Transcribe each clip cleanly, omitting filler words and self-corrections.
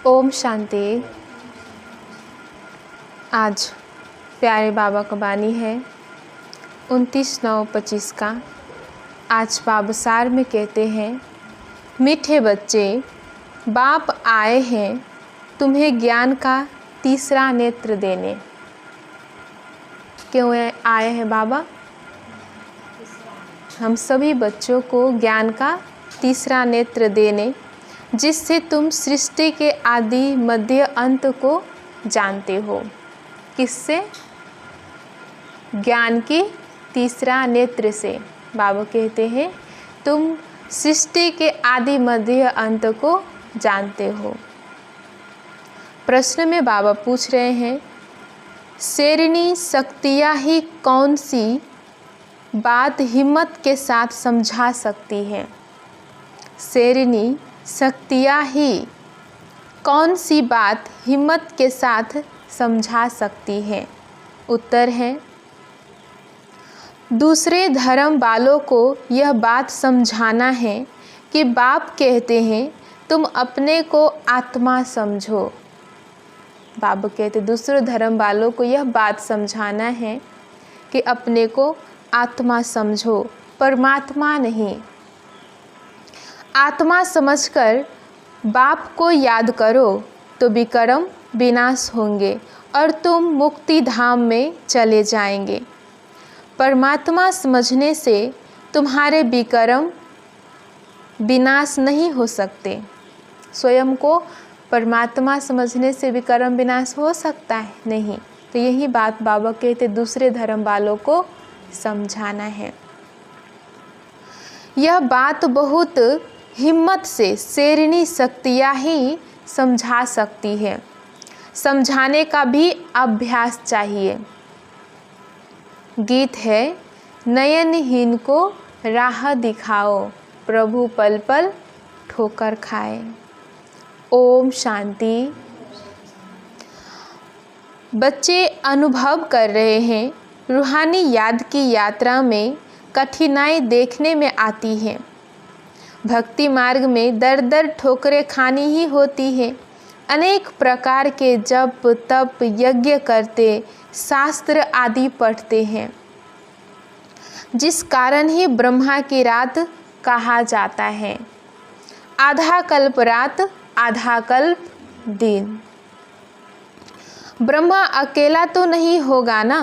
ओम शांति। आज प्यारे बाबा का वाणी है 29/9/25 का। आज बाबा सार में कहते हैं, मीठे बच्चे, बाप आए हैं तुम्हें ज्ञान का तीसरा नेत्र देने। क्यों आए हैं बाबा? हम सभी बच्चों को ज्ञान का तीसरा नेत्र देने, जिससे तुम सृष्टि के आदि मध्य अंत को जानते हो। किससे? ज्ञान की तीसरा नेत्र से। बाबा कहते हैं तुम सृष्टि के आदि मध्य अंत को जानते हो। प्रश्न में बाबा पूछ रहे हैं, शेरनी शक्तियाँ ही कौन सी बात हिम्मत के साथ समझा सकती हैं? शेरनी शक्तियाँ ही कौन सी बात हिम्मत के साथ समझा सकती हैं? उत्तर है, दूसरे धर्म वालों को यह बात समझाना है कि बाप कहते हैं तुम अपने को आत्मा समझो। बाबा कहते दूसरे धर्म वालों को यह बात समझाना है कि अपने को आत्मा समझो, परमात्मा नहीं। आत्मा समझकर बाप को याद करो तो विकर्म विनाश होंगे और तुम मुक्ति धाम में चले जाएंगे। परमात्मा समझने से तुम्हारे विकर्म विनाश नहीं हो सकते। स्वयं को परमात्मा समझने से विकर्म विनाश हो सकता है? नहीं। तो यही बात बाबा कहते दूसरे धर्म वालों को समझाना है। यह बात बहुत हिम्मत से शेरनी शक्तियाँ ही समझा सकती है। समझाने का भी अभ्यास चाहिए। गीत है, नयनहीन को राह दिखाओ, प्रभु पल पल ठोकर खाए। ओम शांति। बच्चे अनुभव कर रहे हैं, रूहानी याद की यात्रा में कठिनाई देखने में आती है। भक्ति मार्ग में दर दर ठोकरें खानी ही होती है। अनेक प्रकार के जप तप यज्ञ करते, शास्त्र आदि पढ़ते हैं, जिस कारण ही ब्रह्मा की रात कहा जाता है। आधा कल्प रात, आधा कल्प दिन। ब्रह्मा अकेला तो नहीं होगा ना।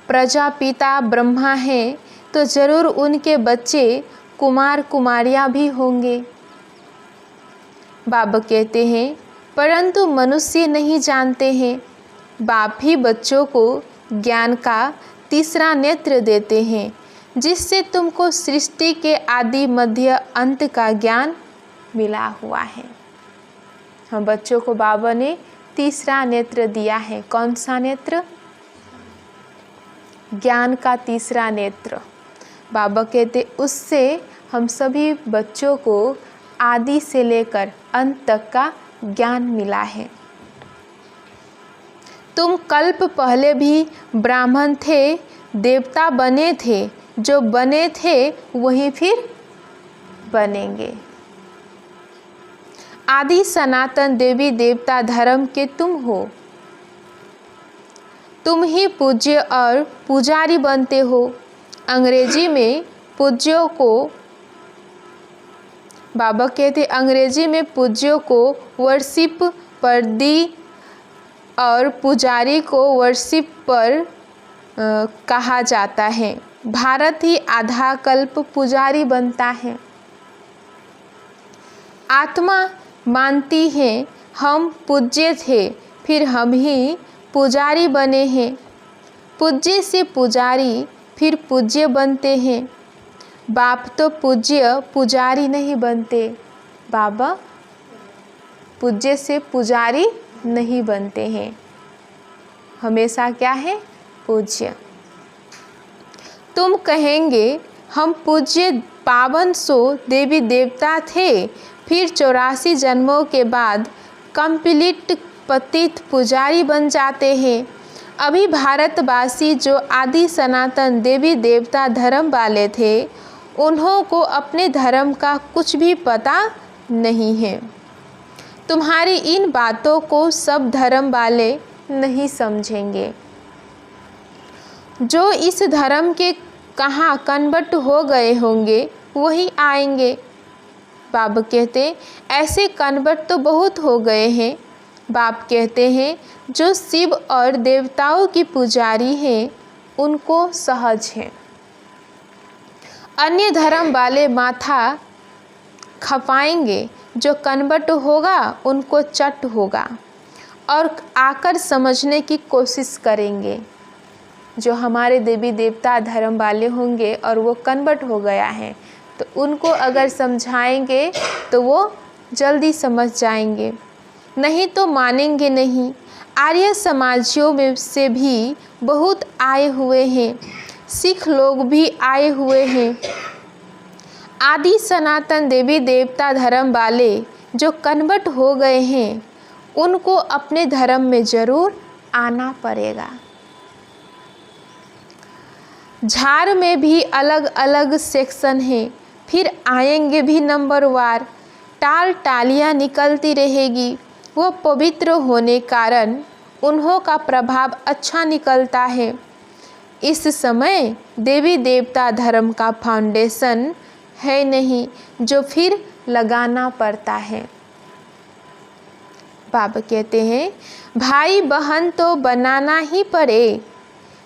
प्रजापिता ब्रह्मा है तो जरूर उनके बच्चे कुमार कुमारियाँ भी होंगे। बाबा कहते हैं परंतु मनुष्य नहीं जानते हैं। बाप ही बच्चों को ज्ञान का तीसरा नेत्र देते हैं, जिससे तुमको सृष्टि के आदि मध्य अंत का ज्ञान मिला हुआ है। हम बच्चों को बाबा ने तीसरा नेत्र दिया है। कौन सा नेत्र? ज्ञान का तीसरा नेत्र। बाबा कहते उससे हम सभी बच्चों को आदि से लेकर अंत तक का ज्ञान मिला है। तुम कल्प पहले भी ब्राह्मण थे, देवता बने थे। जो बने थे वही फिर बनेंगे। आदि सनातन देवी देवता धर्म के तुम हो। तुम ही पूज्य और पुजारी बनते हो। अंग्रेजी में पूज्यों को, बाबा कहते अंग्रेजी में पूज्यों को वर्शिप पर दी और पुजारी को वर्शिप पर कहा जाता है। भारत ही आधा कल्प पुजारी बनता है। आत्मा मानती है हम पूज्य थे, फिर हम ही पुजारी बने हैं। पूज्य से पुजारी फिर पूज्य बनते हैं। बाप तो पूज्य पुजारी नहीं बनते। बाबा पूज्य से पुजारी नहीं बनते हैं, हमेशा क्या है? पूज्य। तुम कहेंगे हम पूज्य पावन सो देवी देवता थे, फिर 84 जन्मों के बाद कंप्लीट पतित पुजारी बन जाते हैं। अभी भारतवासी जो आदि सनातन देवी देवता धर्म वाले थे, उन्हों को अपने धर्म का कुछ भी पता नहीं है। तुम्हारी इन बातों को सब धर्म वाले नहीं समझेंगे। जो इस धर्म के कहाँ कन्वर्ट हो गए होंगे वही आएंगे। बाबा कहते ऐसे कन्वर्ट तो बहुत हो गए हैं। बाप कहते हैं जो शिव और देवताओं की पुजारी हैं उनको सहज है। अन्य धर्म वाले माथा खपाएंगे, जो कन्वर्ट होगा उनको चट होगा और आकर समझने की कोशिश करेंगे। जो हमारे देवी देवता धर्म वाले होंगे और वो कन्वर्ट हो गया है तो उनको अगर समझाएंगे तो वो जल्दी समझ जाएंगे, नहीं तो मानेंगे नहीं। आर्य समाजियों में से भी बहुत आए हुए हैं, सिख लोग भी आए हुए हैं। आदि सनातन देवी देवता धर्म वाले जो कन्वर्ट हो गए हैं उनको अपने धर्म में ज़रूर आना पड़ेगा। झाड़ में भी अलग अलग सेक्शन हैं, फिर आएंगे भी नंबरवार। टाल टालियाँ निकलती रहेगी, वह पवित्र होने कारण उन्हों का प्रभाव अच्छा निकलता है। इस समय देवी देवता धर्म का फाउंडेशन है नहीं, जो फिर लगाना पड़ता है। बाबा कहते हैं भाई बहन तो बनाना ही पड़े।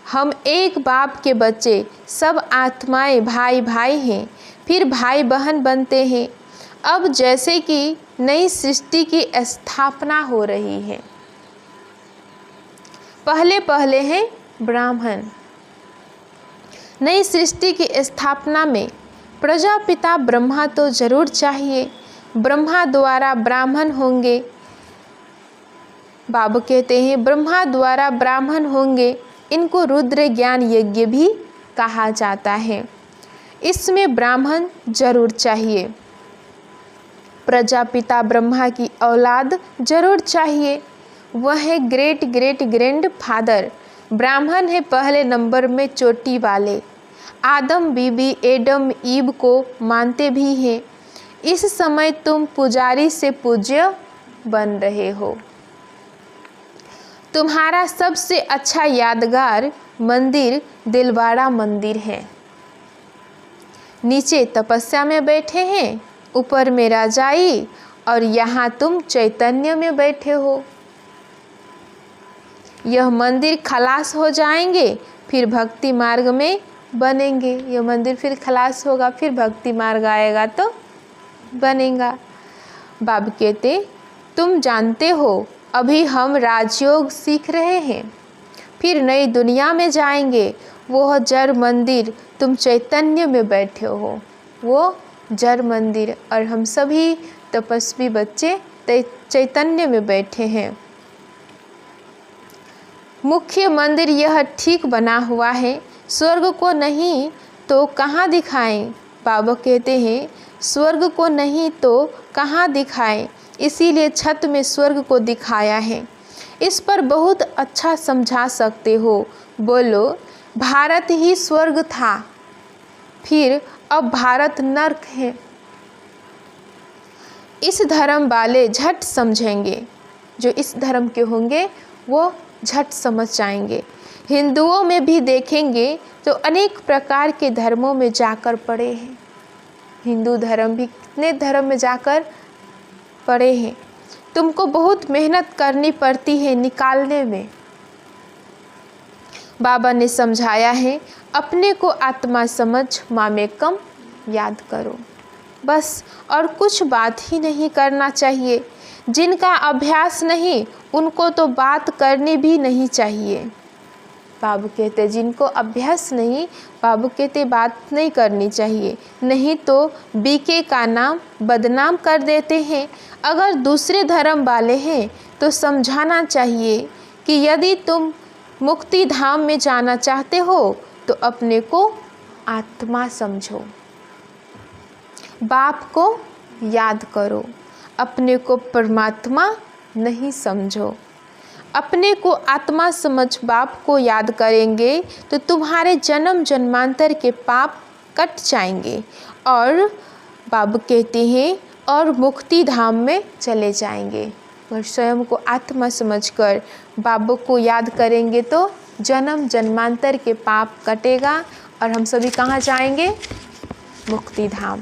हम एक बाप के बच्चे, सब आत्माएं भाई भाई हैं, फिर भाई बहन बनते हैं। अब जैसे कि नई सृष्टि की स्थापना हो रही है। पहले पहले हैं ब्राह्मण। नई सृष्टि की स्थापना में प्रजापिता ब्रह्मा तो जरूर चाहिए। ब्रह्मा द्वारा ब्राह्मण होंगे। बाबा कहते हैं ब्रह्मा द्वारा ब्राह्मण होंगे। इनको रुद्र ज्ञान यज्ञ भी कहा जाता है। इसमें ब्राह्मण जरूर चाहिए। प्रजापिता ब्रह्मा की औलाद जरूर चाहिए। वह है ग्रेट ग्रेट ग्रैंड फादर। ब्राह्मण है पहले नंबर में चोटी वाले। आदम बीबी एडम ईव को मानते भी हैं। इस समय तुम पुजारी से पूज्य बन रहे हो। तुम्हारा सबसे अच्छा यादगार मंदिर दिलवाड़ा मंदिर है। नीचे तपस्या में बैठे हैं, ऊपर में राजाई, और यहाँ तुम चैतन्य में बैठे हो। यह मंदिर खलास हो जाएंगे फिर भक्ति मार्ग में बनेंगे। यह मंदिर फिर खलास होगा फिर भक्ति मार्ग आएगा तो बनेगा। बाबा कहते तुम जानते हो अभी हम राजयोग सीख रहे हैं, फिर नई दुनिया में जाएंगे। वो जड़ मंदिर तुम चैतन्य में बैठे हो, वो जड़ मंदिर, और हम सभी तपस्वी बच्चे चैतन्य में बैठे हैं। मुख्य मंदिर यह ठीक बना हुआ है, स्वर्ग को नहीं तो कहाँ दिखाएं। बाबा कहते हैं स्वर्ग को नहीं तो कहाँ दिखाएं, इसीलिए छत में स्वर्ग को दिखाया है। इस पर बहुत अच्छा समझा सकते हो। बोलो भारत ही स्वर्ग था, फिर अब भारत नर्क है। इस धर्म वाले झट समझेंगे, जो इस धर्म के होंगे वो झट समझ जाएंगे। हिंदुओं में भी देखेंगे तो अनेक प्रकार के धर्मों में जाकर पड़े हैं। हिंदू धर्म भी कितने धर्म में जाकर पड़े हैं। तुमको बहुत मेहनत करनी पड़ती है निकालने में। बाबा ने समझाया है अपने को आत्मा समझ मामेकम याद करो, बस, और कुछ बात ही नहीं करना चाहिए। जिनका अभ्यास नहीं उनको तो बात करनी भी नहीं चाहिए। बाबू कहते जिनको अभ्यास नहीं, बाबू कहते बात नहीं करनी चाहिए, नहीं तो बीके का नाम बदनाम कर देते हैं। अगर दूसरे धर्म वाले हैं तो समझाना चाहिए कि यदि तुम मुक्ति धाम में जाना चाहते हो तो अपने को आत्मा समझो, बाप को याद करो, अपने को परमात्मा नहीं समझो। अपने को आत्मा समझ बाप को याद करेंगे तो तुम्हारे जन्म जन्मांतर के पाप कट जाएंगे। और बाबा कहते हैं और मुक्ति धाम में चले जाएंगे। अगर स्वयं को आत्मा समझकर बाबा को याद करेंगे तो जन्म जन्मांतर के पाप कटेगा और हम सभी कहाँ जाएंगे? मुक्ति धाम।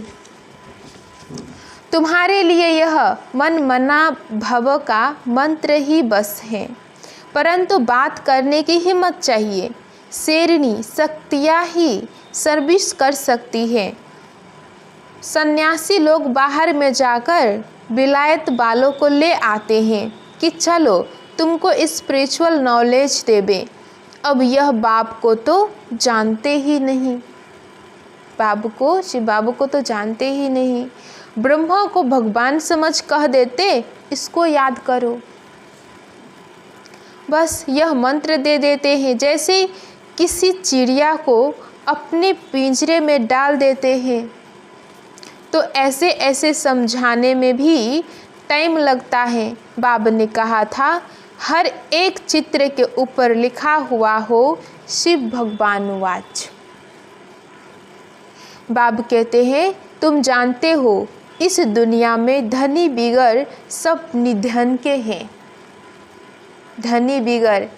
तुम्हारे लिए यह मन मना भव का मंत्र ही बस है, परंतु बात करने की हिम्मत चाहिए। शेरनी शक्तियाँ ही सर्विस कर सकती है। सन्यासी लोग बाहर में जाकर विलायत वालों को ले आते हैं कि चलो तुमको स्पिरिचुअल नॉलेज देवे। अब यह बाप को तो जानते ही नहीं, शिव बाबू को तो जानते ही नहीं। ब्रह्मा को भगवान समझ कह देते इसको याद करो, बस यह मंत्र दे देते हैं। जैसे किसी चिड़िया को अपने पिंजरे में डाल देते हैं, तो ऐसे ऐसे समझाने में भी टाइम लगता है। बाबा ने कहा था हर एक चित्र के ऊपर लिखा हुआ हो शिव भगवान वाच। बाबा कहते हैं तुम जानते हो इस दुनिया में धनी बिगर सब निधन के हैं। धनी बिगर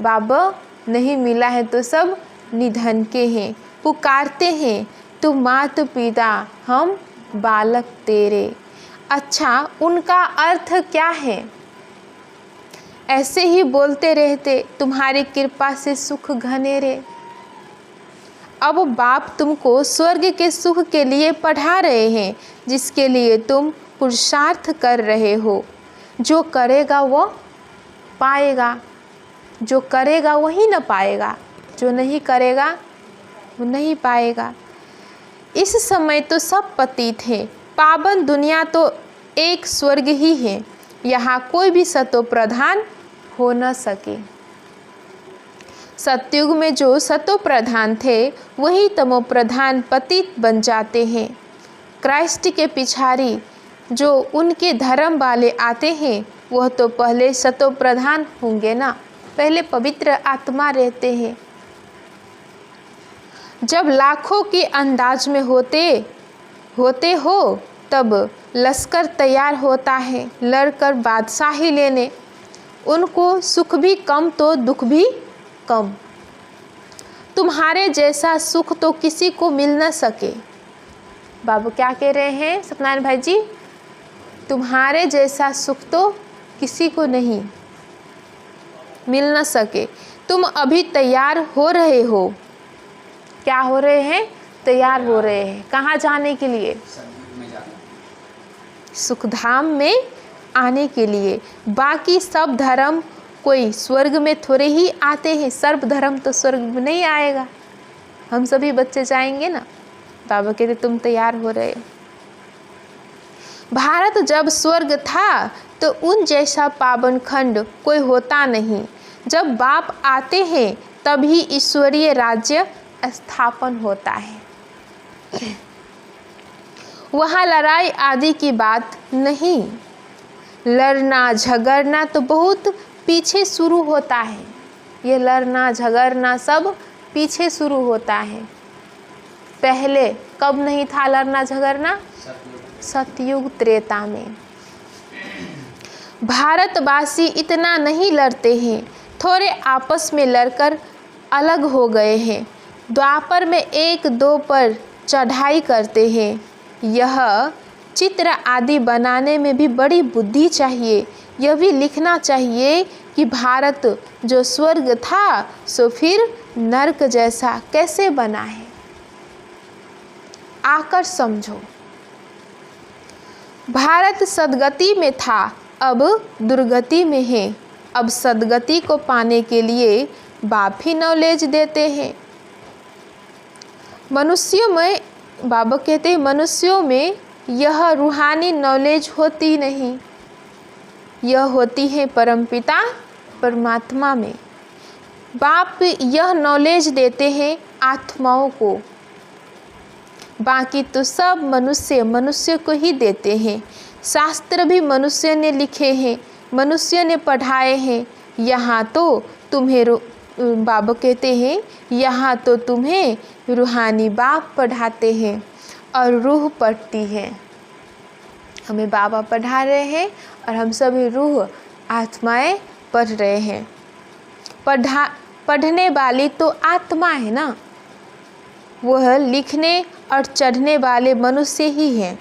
बाबा नहीं मिला है तो सब निधन के हैं। पुकारते हैं तुम मात पिता हम बालक तेरे। अच्छा, उनका अर्थ क्या है? ऐसे ही बोलते रहते तुम्हारी कृपा से सुख घनेरे। अब बाप तुमको स्वर्ग के सुख के लिए पढ़ा रहे हैं, जिसके लिए तुम पुरुषार्थ कर रहे हो। जो करेगा वो पाएगा, जो करेगा वही न पाएगा, जो नहीं करेगा वो नहीं पाएगा। इस समय तो सब पतित हैं। पावन दुनिया तो एक स्वर्ग ही है, यहाँ कोई भी सतो प्रधान हो न सके। सतयुग में जो सतो प्रधान थे वही तमो प्रधान पतित बन जाते हैं। क्राइस्ट के पिछाड़ी जो उनके धर्म वाले आते हैं वह तो पहले सतो प्रधान होंगे ना, पहले पवित्र आत्मा रहते हैं। जब लाखों के अंदाज में होते हो तब लश्कर तैयार होता है लड़कर बादशाही लेने। उनको सुख भी कम तो दुख भी कम। तुम्हारे जैसा सुख तो किसी को मिल न सके। बाबू क्या कह रहे हैं सत्यनारायण भाई जी? तुम्हारे जैसा सुख तो किसी को नहीं मिल न सके। तुम अभी तैयार हो रहे हो। क्या हो रहे हैं? तैयार हो रहे हैं। कहाँ जाने के लिए? सुखधाम में आने के लिए। बाकी सब धर्म कोई स्वर्ग में थोड़े ही आते हैं। सर्व धर्म तो स्वर्ग में नहीं आएगा। हम सभी बच्चे जाएंगे ना। बाबा कहते तुम तैयार हो रहे हो। भारत जब स्वर्ग था तो उन जैसा पावन खंड कोई होता नहीं। जब बाप आते हैं तभी ईश्वरीय राज्य स्थापन होता है। वहाँ लड़ाई आदि की बात नहीं। लड़ना झगड़ना तो बहुत पीछे शुरू होता है। ये लड़ना झगड़ना सब पीछे शुरू होता है। पहले कब नहीं था लड़ना झगड़ना? सतयुग त्रेता में। भारतवासी इतना नहीं लड़ते हैं, थोड़े आपस में लड़कर अलग हो गए हैं। द्वापर में एक दो पर चढ़ाई करते हैं। यह चित्र आदि बनाने में भी बड़ी बुद्धि चाहिए। यह भी लिखना चाहिए कि भारत जो स्वर्ग था सो फिर नरक जैसा कैसे बना है। आकर समझो। भारत सदगति में था, अब दुर्गति में है। अब सदगति को पाने के लिए बाप ही नॉलेज देते हैं। मनुष्यों में बाबा कहते हैं मनुष्यों में यह रूहानी नॉलेज होती नहीं, यह होती है परमपिता परमात्मा में। बाप यह नॉलेज देते हैं आत्माओं को। बाकी तो सब मनुष्य को ही देते हैं। शास्त्र भी मनुष्य ने लिखे हैं, मनुष्य ने पढ़ाए हैं। यहाँ तो तुम्हें बाबा कहते हैं यहाँ तो तुम्हें रूहानी बाप पढ़ाते हैं और रूह पढ़ती है। हमें बाबा पढ़ा रहे हैं और हम सभी रूह आत्माएं पढ़ रहे हैं। पढ़ने वाली तो आत्मा है ना, वह लिखने और चढ़ने वाले मनुष्य ही हैं।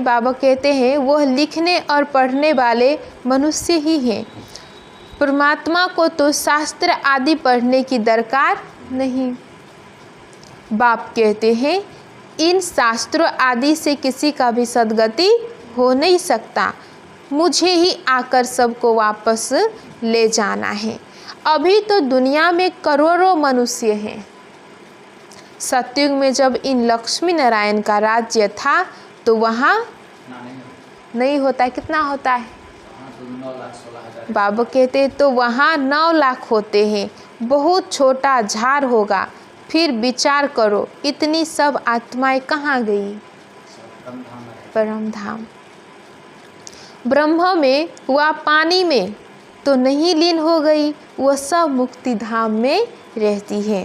बाबा कहते हैं वह लिखने और पढ़ने वाले मनुष्य ही हैं। परमात्मा को तो शास्त्र आदि पढ़ने की दरकार नहीं। बाप कहते हैं इन शास्त्रों आदि से किसी का भी सद्गति हो नहीं सकता, मुझे ही आकर सबको वापस ले जाना है। अभी तो दुनिया में करोड़ों मनुष्य हैं। सतयुग में जब इन लक्ष्मी नारायण का राज्य था तो वहाँ नहीं होता है, कितना होता है? बाबा कहते तो वहाँ 9 लाख होते हैं, बहुत छोटा झाड़ होगा। फिर विचार करो इतनी सब आत्माएं कहाँ गई? परम धाम। ब्रह्म में व पानी में तो नहीं लीन हो गई, वह सब मुक्ति धाम में रहती है।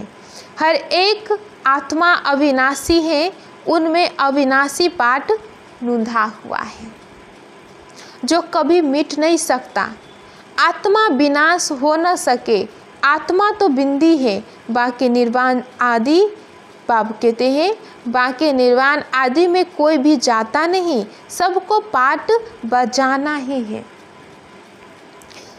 हर एक आत्मा अविनाशी है, उनमें अविनाशी पाठ नूंधा हुआ है जो कभी मिट नहीं सकता। आत्मा विनाश हो न सके, आत्मा तो बिंदी है। बाकी निर्वाण आदि, बाबा कहते हैं बाकी निर्वाण आदि में कोई भी जाता नहीं, सबको पाठ बजाना ही है।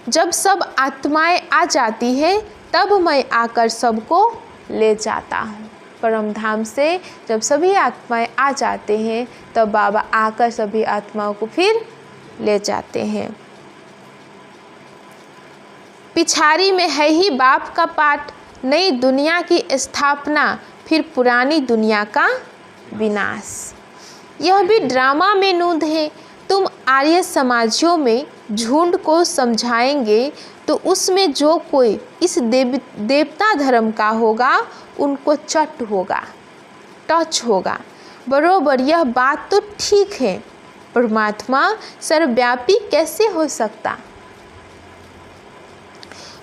जब सब आत्माएं आ जाती है तब मैं आकर सबको ले जाता हूँ। परम धाम से जब सभी आत्माएं आ जाते हैं तब बाबा आकर सभी आत्माओं को फिर ले जाते हैं। पिछाड़ी में है ही बाप का पाठ, नई दुनिया की स्थापना, फिर पुरानी दुनिया का विनाश। यह भी ड्रामा में नूंद है। तुम आर्य समाजियों में झुंड को समझाएंगे तो उसमें जो कोई इस देवता धर्म का होगा उनको चट होगा, टच होगा। बरोबर यह बात तो ठीक है, परमात्मा सर्वव्यापी कैसे हो सकता?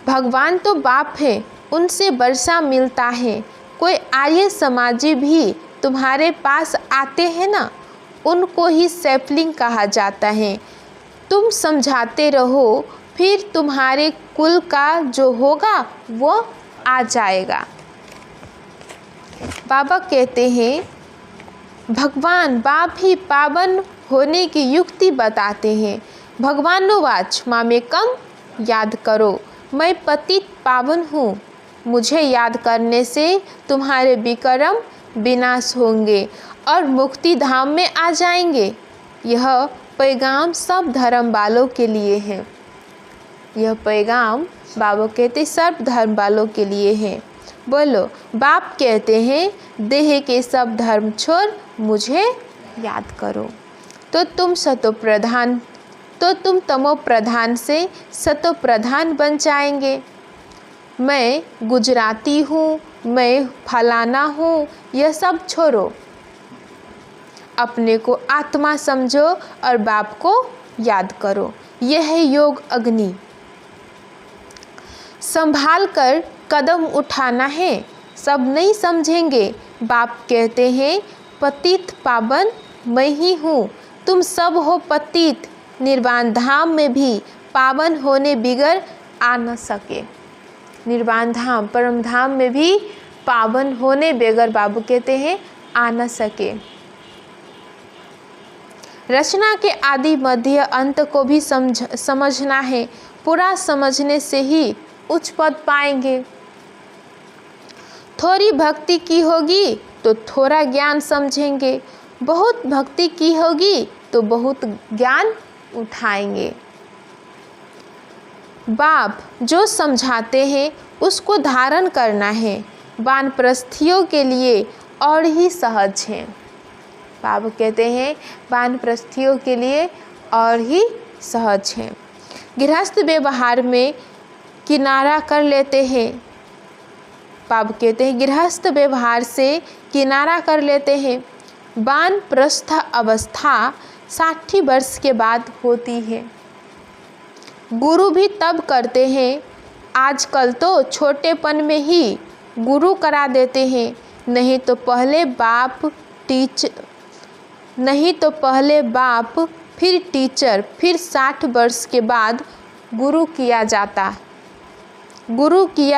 भगवान तो बाप है, उनसे वर्षा मिलता है। कोई आर्य समाजी भी तुम्हारे पास आते हैं ना, उनको ही सैपलिंग कहा जाता है। तुम समझाते रहो, फिर तुम्हारे कुल का जो होगा वो आ जाएगा। बाबा कहते हैं भगवान बाप ही पावन होने की युक्ति बताते हैं। भगवानोवाच मामेकम याद करो, मैं पतित पावन हूँ, मुझे याद करने से तुम्हारे विकर्म विनाश होंगे और मुक्ति धाम में आ जाएंगे। यह पैगाम सब धर्म वालों के लिए है। यह पैगाम बाबा कहते सर्व धर्म वालों के लिए है। बोलो, बाप कहते हैं देह के सब धर्म छोड़ मुझे याद करो। तो तुम तमो प्रधान से सतो प्रधान बन जाएंगे। मैं गुजराती हूँ, मैं फलाना हूँ, यह सब छोड़ो। अपने को आत्मा समझो और बाप को याद करो। यह है योग अग्नि। संभाल कर कदम उठाना है, सब नहीं समझेंगे। बाप कहते हैं पतित पावन मैं ही हूँ, तुम सब हो पतित। निर्वाण धाम में भी पावन होने बिगर आ न सके। निर्वाण धाम परम धाम में भी पावन होने बगैर बाबू कहते हैं आ न सके। रचना के आदि मध्य अंत को भी समझना है। पूरा समझने से ही उच्च पद पाएंगे। थोड़ी भक्ति की होगी तो थोड़ा ज्ञान समझेंगे, बहुत भक्ति की होगी तो बहुत ज्ञान उठाएंगे। बाप जो समझाते हैं उसको धारण करना है। वानप्रस्थियों के लिए और ही सहज है। बाबा कहते हैं वानप्रस्थियों के लिए और ही सहज है। गृहस्थ व्यवहार में किनारा कर लेते हैं। बाबा कहते हैं गृहस्थ व्यवहार से किनारा कर लेते हैं। वानप्रस्थ अवस्था 60 वर्ष के बाद होती है। गुरु भी तब करते हैं। आजकल तो छोटेपन में ही गुरु करा देते हैं, नहीं तो पहले नहीं तो पहले बाप, फिर टीचर, फिर 60 वर्ष के बाद गुरु किया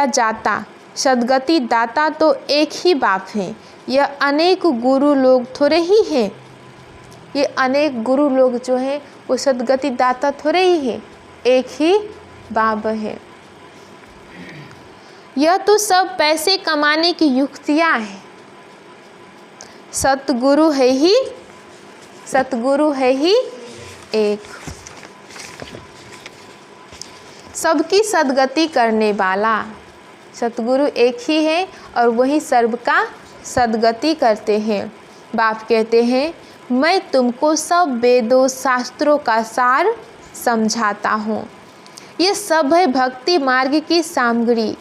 जाता। सद्गति दाता तो एक ही बाप है। यह अनेक गुरु लोग थोड़े ही हैं। ये अनेक गुरु लोग जो हैं वो सद्गति दाता थोड़े ही हैं, एक ही बाप है। यह तो सब पैसे कमाने की युक्तियाँ हैं। सतगुरु है ही एक, सबकी सद्गति करने वाला। सतगुरु एक ही है और वही सबका सद्गति करते हैं। बाप कहते हैं, मैं तुमको सब वेदों शास्त्रों का सार समझाता हूँ। ये सब है भक्ति मार्ग की सामग्री।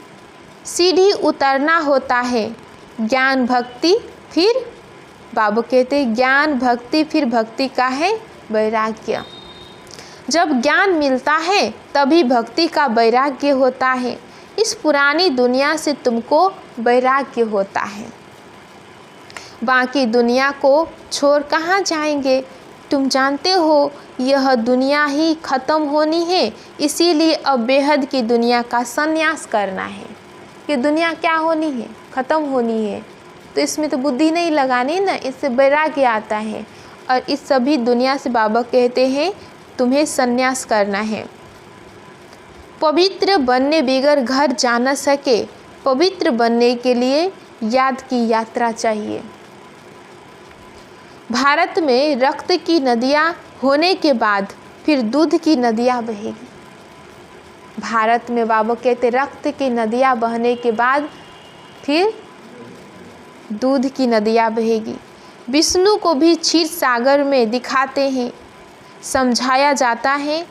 सीढ़ी उतरना होता है, ज्ञान भक्ति, फिर बाबू कहते हैं ज्ञान भक्ति, फिर भक्ति का है वैराग्य। जब ज्ञान मिलता है तभी भक्ति का वैराग्य होता है। इस पुरानी दुनिया से तुमको वैराग्य होता है। बाकी दुनिया को छोड़ कहाँ जाएंगे? तुम जानते हो यह दुनिया ही खत्म होनी है, इसीलिए अब बेहद की दुनिया का संन्यास करना है। ये दुनिया क्या होनी है? खत्म होनी है। तो इसमें तो बुद्धि नहीं लगानी ना, इससे वैराग्य आता है। और इस सभी दुनिया से बाबा कहते हैं तुम्हें संन्यास करना है। पवित्र बनने बगैर घर जा न सके। पवित्र बनने के लिए याद की यात्रा चाहिए। भारत में रक्त की नदियाँ होने के बाद फिर दूध की नदियाँ बहेगी। भारत में बाबा कहते रक्त की नदियाँ बहने के बाद फिर दूध की नदियाँ बहेगी। विष्णु को भी क्षीर सागर में दिखाते हैं, समझाया जाता है।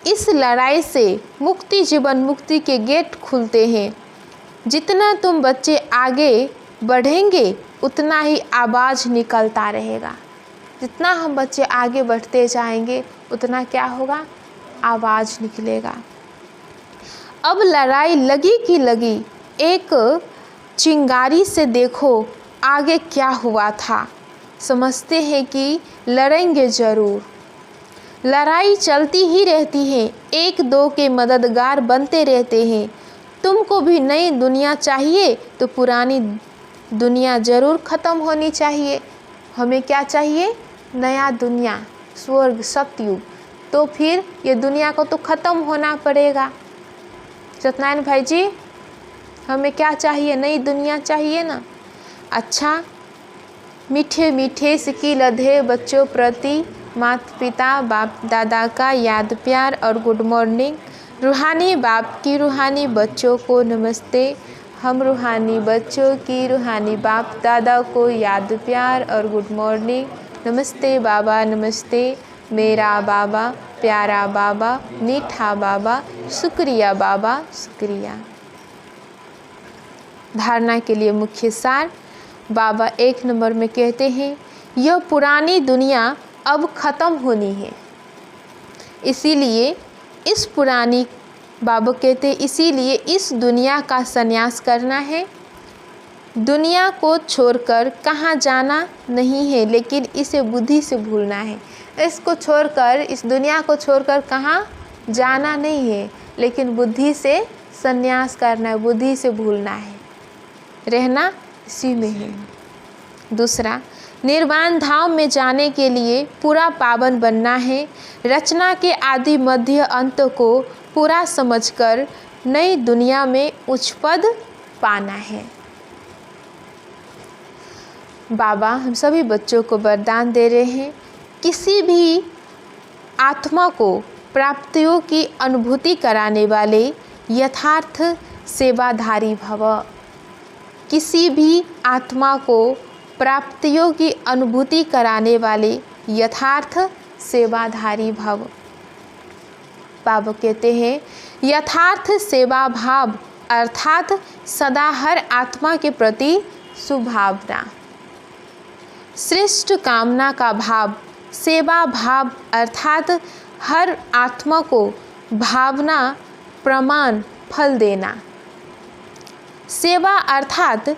इस लड़ाई से मुक्ति, जीवन मुक्ति के गेट खुलते हैं। जितना तुम बच्चे आगे बढ़ेंगे उतना ही आवाज़ निकलता रहेगा। जितना हम बच्चे आगे बढ़ते जाएंगे उतना क्या होगा? आवाज़ निकलेगा। अब लड़ाई लगी की लगी, एक चिंगारी से देखो आगे क्या हुआ था। समझते हैं कि लड़ेंगे ज़रूर। लड़ाई चलती ही रहती है, एक दो के मददगार बनते रहते हैं। तुमको भी नई दुनिया चाहिए तो पुरानी दुनिया ज़रूर ख़त्म होनी चाहिए। हमें क्या चाहिए? नया दुनिया, स्वर्ग, सतयुग। तो फिर ये दुनिया को तो ख़त्म होना पड़ेगा। सत्यनारायण भाई जी, हमें क्या चाहिए? नई दुनिया चाहिए ना। अच्छा, मीठे मीठे सिक्की लधे बच्चों प्रति माता पिता बाप दादा का याद प्यार और गुड मॉर्निंग। रूहानी बाप की रूहानी बच्चों को नमस्ते। हम रूहानी बच्चों की रूहानी बाप दादा को याद प्यार और गुड मॉर्निंग। नमस्ते बाबा, नमस्ते मेरा बाबा, प्यारा बाबा, मीठा बाबा, शुक्रिया बाबा, शुक्रिया। धारणा के लिए मुख्य सार बाबा 1 नंबर में कहते हैं, यह पुरानी दुनिया अब ख़त्म होनी है। इसीलिए इस पुरानी बाबा कहते हैं इसीलिए इस दुनिया का संन्यास करना है। दुनिया को छोड़कर कहाँ जाना नहीं है, लेकिन इसे बुद्धि से भूलना है। इसको छोड़कर, इस दुनिया को छोड़कर कहाँ जाना नहीं है, लेकिन बुद्धि से संन्यास करना है, बुद्धि से भूलना है, रहना इसी में है। दूसरा, निर्वाण धाम में जाने के लिए पूरा पावन बनना है। रचना के आदि मध्य अंत को पूरा समझकर नई दुनिया में उच्च पद पाना है। बाबा हम सभी बच्चों को वरदान दे रहे हैं, किसी भी आत्मा को प्राप्तियों की अनुभूति कराने वाले यथार्थ सेवाधारी भव। किसी भी आत्मा को प्राप्तियों की अनुभूति कराने वाले यथार्थ सेवाधारी भव। बाबा कहते हैं यथार्थ सेवा भाव अर्थात सदा हर आत्मा के प्रति सुभावना। श्रेष्ठ कामना का भाव सेवा भाव अर्थात हर आत्मा को भावना प्रमाण फल देना। सेवा अर्थात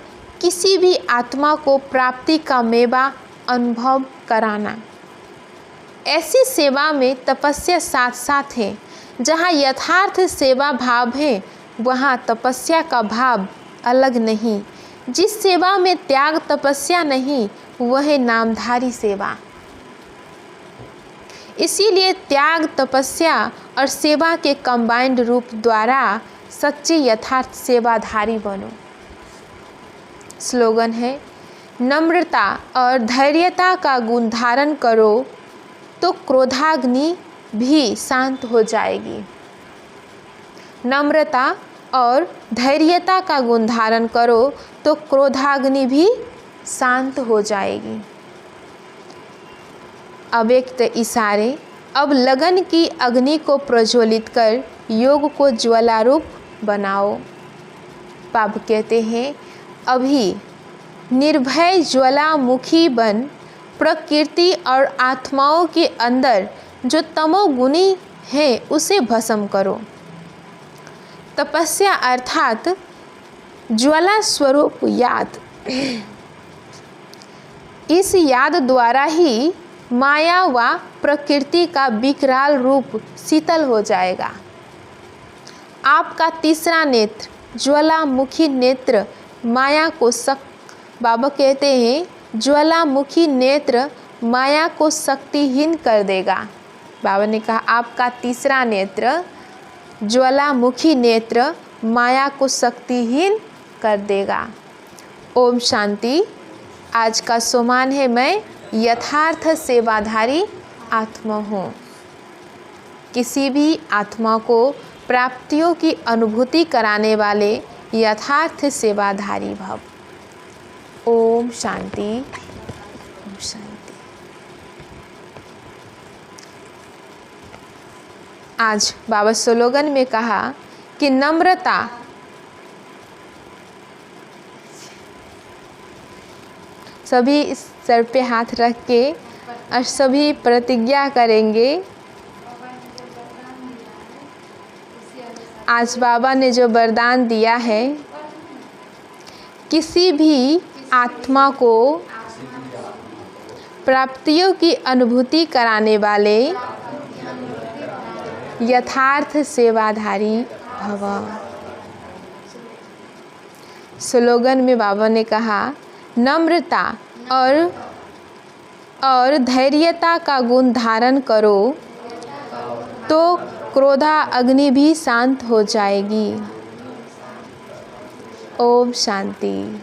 किसी भी आत्मा को प्राप्ति का मेवा अनुभव कराना। ऐसी सेवा में तपस्या साथ साथ है। जहाँ यथार्थ सेवा भाव है वहाँ तपस्या का भाव अलग नहीं। जिस सेवा में त्याग तपस्या नहीं वह है नामधारी सेवा। इसीलिए त्याग तपस्या और सेवा के कंबाइंड रूप द्वारा सच्चे यथार्थ सेवाधारी बनो। स्लोगन है, नम्रता और धैर्यता का गुण धारण करो तो क्रोधाग्नि भी शांत हो जाएगी। नम्रता और धैर्यता का गुण धारण करो तो क्रोधाग्नि भी शांत हो जाएगी। अव्यक्त इशारे, अब लगन की अग्नि को प्रज्वलित कर योग को ज्वालारूप बनाओ। बाबा कहते हैं, अभी निर्भय ज्वालामुखी बन प्रकृति और आत्माओं के अंदर जो तमोगुणी है उसे भस्म करो। तपस्या अर्थात ज्वाला स्वरूप याद। इस याद द्वारा ही माया व प्रकृति का विकराल रूप शीतल हो जाएगा। आपका तीसरा नेत्र ज्वालामुखी नेत्र माया को बाबा कहते हैं, ज्वालामुखी नेत्र माया को शक्तिहीन कर देगा। बाबा ने कहा आपका तीसरा नेत्र ज्वालामुखी नेत्र माया को शक्तिहीन कर देगा। ओम शांति। आज का सोमान है, मैं यथार्थ सेवाधारी आत्मा हूँ। किसी भी आत्मा को प्राप्तियों की अनुभूति कराने वाले यथार्थ सेवाधारी भव। ओम शांति, ओम शांति। आज बाबा स्लोगन में कहा कि नम्रता सभी सर पे हाथ रख के और सभी प्रतिज्ञा करेंगे। आज बाबा ने जो वरदान दिया है, किसी भी आत्मा को प्राप्तियों की अनुभूति कराने वाले यथार्थ सेवाधारी भव। स्लोगन में बाबा ने कहा, नम्रता और धैर्यता का गुण धारण करो तो क्रोधा अग्नि भी शांत हो जाएगी। ओम शांति।